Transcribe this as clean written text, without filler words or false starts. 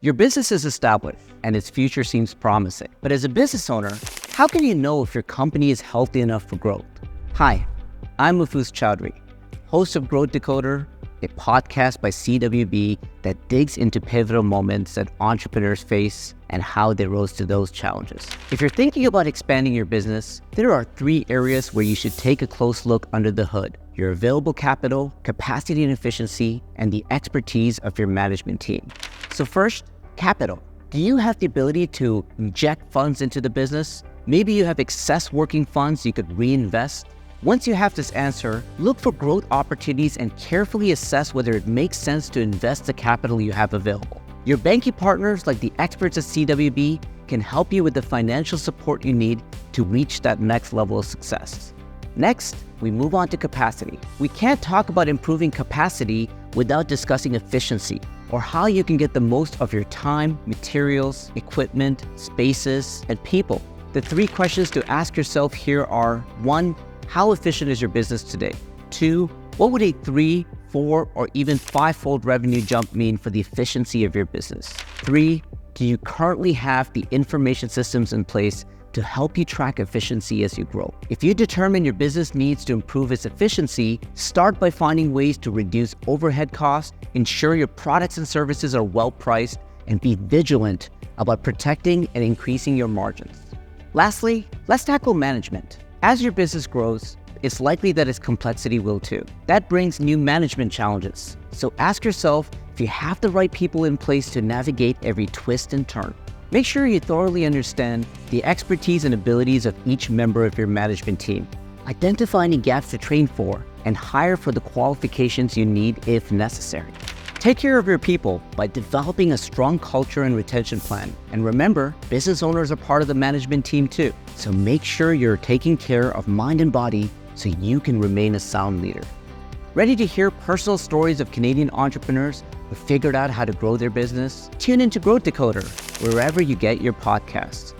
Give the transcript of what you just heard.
Your business is established and its future seems promising. But as a business owner, how can you know if your company is healthy enough for growth? Hi, I'm Mufuz Chowdhury, host of Growth Decoder, a podcast by CWB that digs into pivotal moments that entrepreneurs face and how they rose to those challenges. If you're thinking about expanding your business, there are 3 areas where you should take a close look under the hood: your available capital, capacity and efficiency, and the expertise of your management team. So first, capital. Do you have the ability to inject funds into the business? Maybe you have excess working funds you could reinvest. Once you have this answer, look for growth opportunities and carefully assess whether it makes sense to invest the capital you have available. Your banking partners, like the experts at CWB, can help you with the financial support you need to reach that next level of success. Next, we move on to capacity. We can't talk about improving capacity without discussing efficiency, or how you can get the most of your time, materials, equipment, spaces, and people. The 3 questions to ask yourself here are: 1, how efficient is your business today? 2, what would a 3, 4, or even 5-fold revenue jump mean for the efficiency of your business? 3, do you currently have the information systems in place to help you track efficiency as you grow? If you determine your business needs to improve its efficiency, start by finding ways to reduce overhead costs, ensure your products and services are well priced, and be vigilant about protecting and increasing your margins. Lastly, let's tackle management. As your business grows, it's likely that its complexity will too. That brings new management challenges. So ask yourself if you have the right people in place to navigate every twist and turn. Make sure you thoroughly understand the expertise and abilities of each member of your management team. Identify any gaps to train for and hire for the qualifications you need if necessary. Take care of your people by developing a strong culture and retention plan. And remember, business owners are part of the management team too. So make sure you're taking care of mind and body so you can remain a sound leader. Ready to hear personal stories of Canadian entrepreneurs who figured out how to grow their business? Tune into Growth Decoder wherever you get your podcasts.